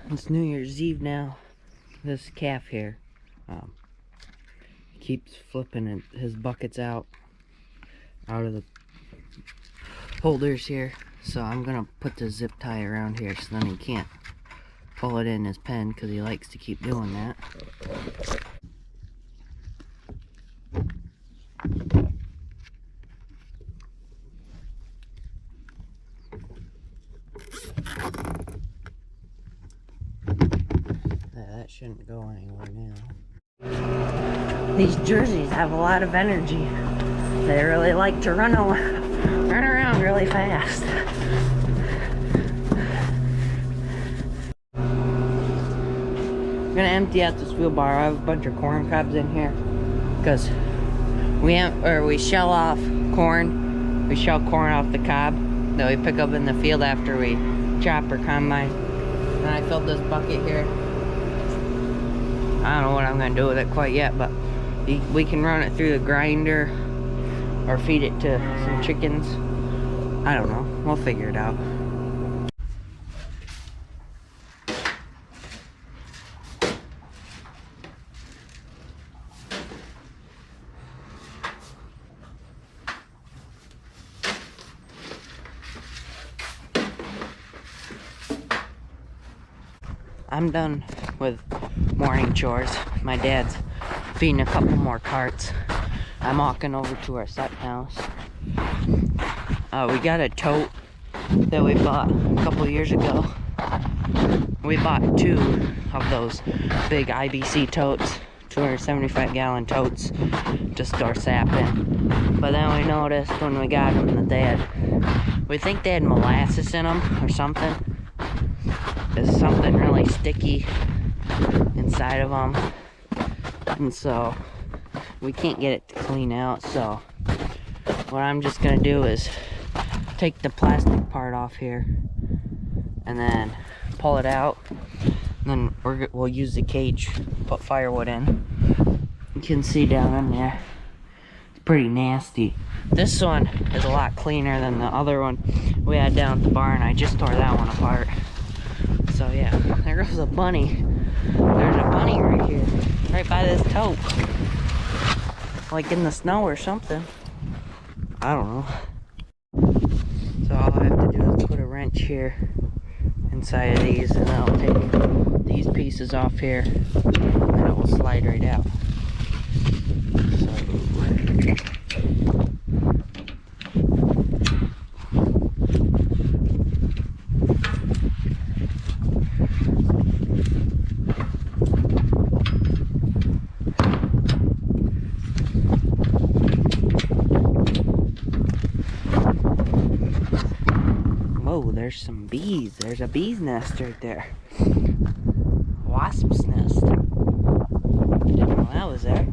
It's New Year's Eve now. This calf here keeps flipping his buckets out of the holders here. So I'm gonna put the zip tie around here so then he can't pull it in his pen because he likes to keep doing that. That shouldn't go anywhere now. These jerseys have a lot of energy. They really like to run around really fast. I'm gonna empty out this wheelbarrow. I have a bunch of corn cobs in here because we shell off corn. We shell corn off the cob that we pick up in the field after we chop or combine. And I filled this bucket here. I don't know what I'm gonna do with it quite yet, but we can run it through the grinder or feed it to some chickens. I don't know. We'll figure it out. I'm done with morning chores. My dad's feeding a couple more carts. I'm walking over to our set house. We got a tote that we bought a couple years ago. We bought 2 of those big IBC totes, 275 gallon totes to store sap in. But then we noticed when we got them that we think they had molasses in them or something. There's something really sticky inside of them, and so we can't get it to clean out. So what I'm just gonna do is take the plastic part off here and then pull it out, and then we'll use the cage, put firewood in. You can see down in there, it's pretty nasty. This one is a lot cleaner than the other one we had down at the barn. I just tore that one apart. So yeah, there goes a bunny. There's a bunny right here, right by this tote. Like in the snow or something. I don't know. So all I have to do is put a wrench here inside of these, and I'll take these pieces off here, and it will slide right out. Whoa, there's some bees. There's a bee's nest right there. Wasp's nest. Didn't know that was there.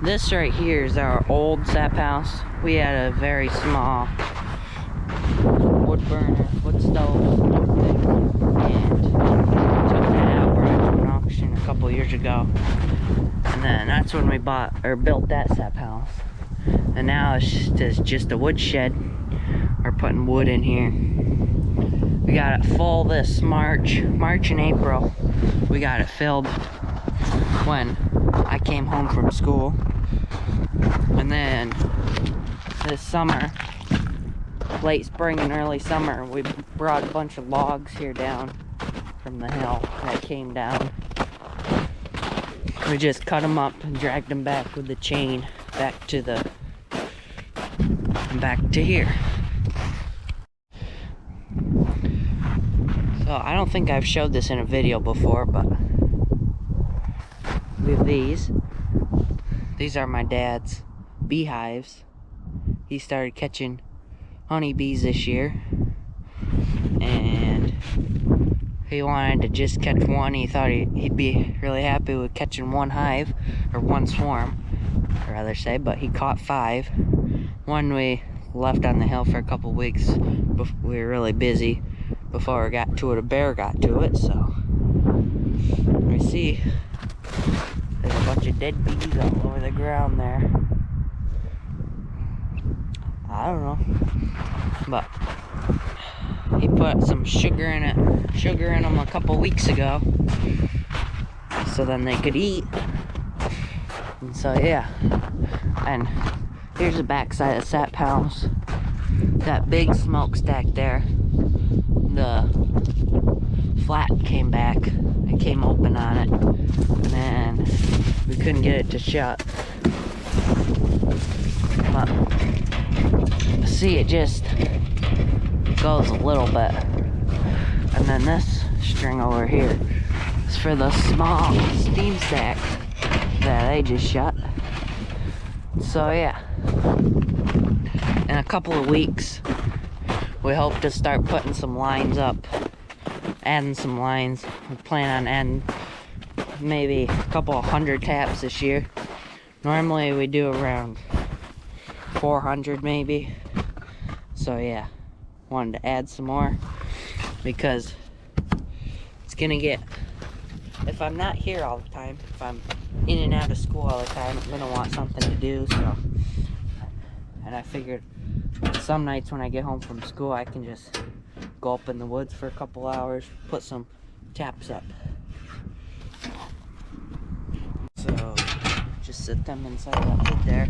This right here is our old sap house. We had a very small wood stove, and took that out, brought it to an auction a couple years ago, and then that's when we built that sap house. And now it's just a wood shed. We're putting wood in here. We got it full this March and April. We got it filled when I came home from school. And then this summer, late spring and early summer, we brought a bunch of logs here down from the hill that came down. We just cut them up and dragged them back with the chain back to here. So I don't think I've showed this in a video before, but we have these. These are my dad's beehives. He started catching honeybees this year, and he wanted to just catch one. He thought he'd be really happy with catching one hive, or one swarm, I'd rather say, but he caught 5. One we left on the hill for a couple weeks. We were really busy before we got to it. A bear got to it, so we see there's a bunch of dead bees all over the ground there. I don't know, but he put some sugar in them a couple weeks ago, so then they could eat. And so yeah, and here's the backside of Sap House. That big smokestack there, the flap came back. It came open on it, and we couldn't get it to shut. But see, it just goes a little bit. And then this string over here is for the small steam stack that they just shut. So yeah, in a couple of weeks we hope to start putting some lines up, adding some lines. We plan on adding maybe a couple of 100 taps this year. Normally we do around 400 maybe. So yeah, wanted to add some more because it's gonna get, if I'm not here all the time, if I'm in and out of school all the time, I'm gonna want something to do. So, and I figured some nights when I get home from school, I can just go up in the woods for a couple hours, put some taps up. So just sit them inside that lid there,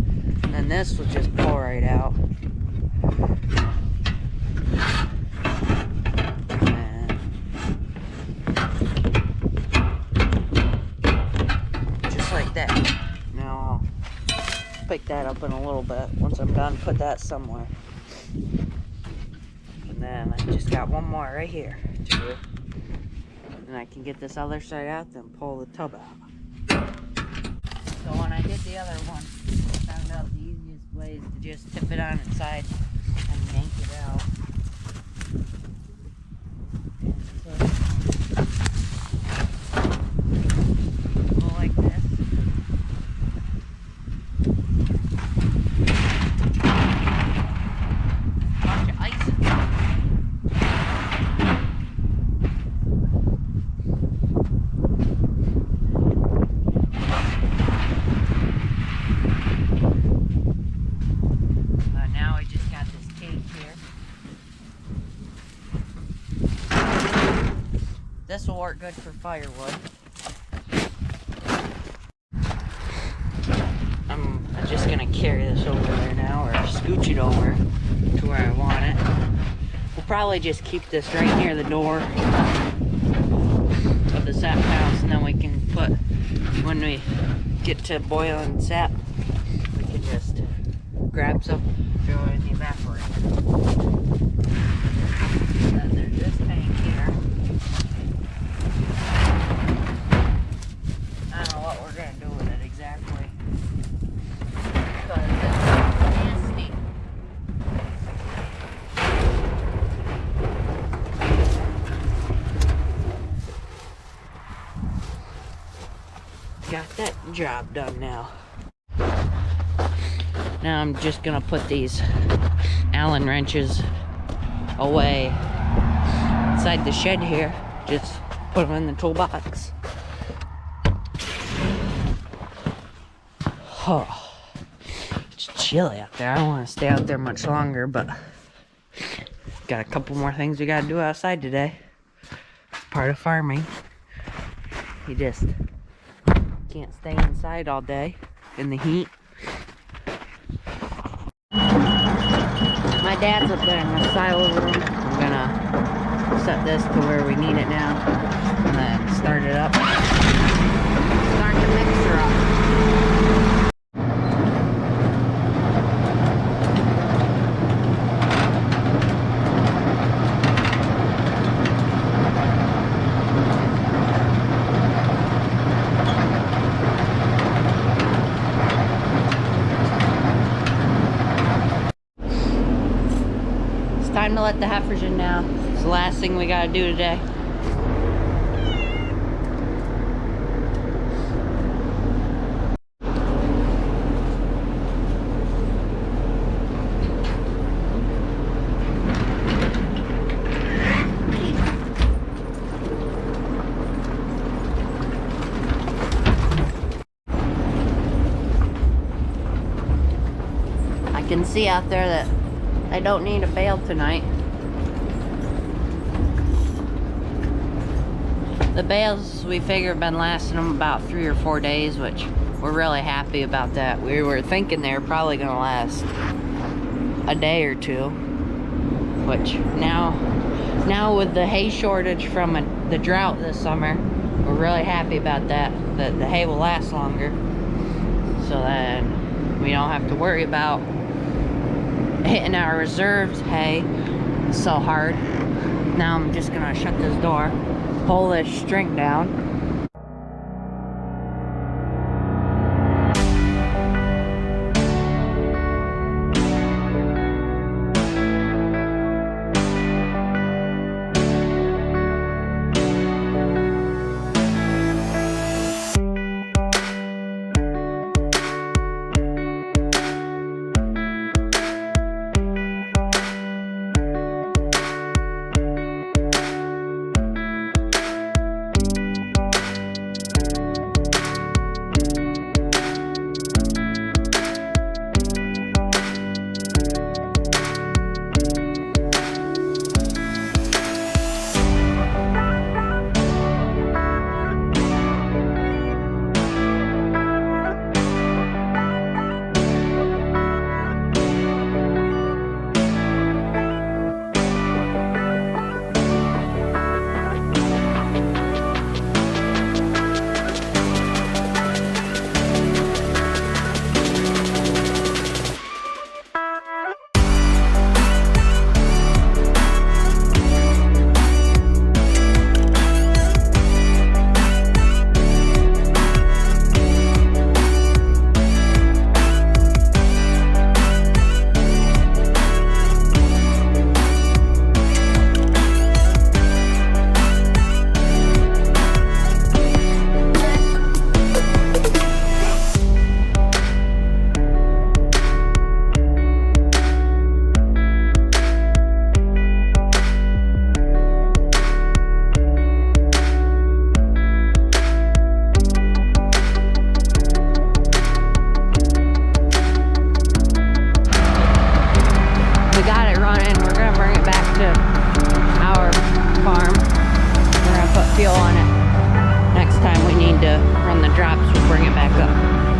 and then this will just pour right out. And just like that. Now I'll pick that up in a little bit. Once I'm done, put that somewhere. And then I just got one more right here to do. And I can get this other side out, then pull the tub out. So when I did the other one, I found out the easiest way is to just tip it on its side and yank it out. So, go like this. Bunch of ice in there. Now we just got this cage here. This will work good for firewood. I'm just gonna carry this over there now, or scooch it over to where I want it. We'll probably just keep this right near the door of the sap house, and then we can put, when we get to boiling sap, we can just grab some, throw it in the evaporator. Then there's this tank here. I don't know what we're gonna do with it exactly, because it's nasty. Got that job done now. Now I'm just gonna put these Allen wrenches away inside the shed here. Just put them in the toolbox. Oh, it's chilly out there. I don't want to stay out there much longer, but got a couple more things we gotta do outside today. It's part of farming. You just can't stay inside all day in the heat. My dad's up there in the silo room. I'm gonna set this to where we need it now, and then start it up. Start the mixer up. Time to let the heifers in now. It's the last thing we gotta do today. can see out there that I don't need a bale tonight. The bales, we figure, have been lasting them about 3 or 4 days, which we're really happy about that. We were thinking they were probably going to last a day or two, which now with the hay shortage from the drought this summer, we're really happy about that the hay will last longer, so then we don't have to worry about hitting our reserves hay so hard. Now I'm just gonna shut this door, pull this string down. Fuel on it. Next time we need to run the drops, we'll bring it back up.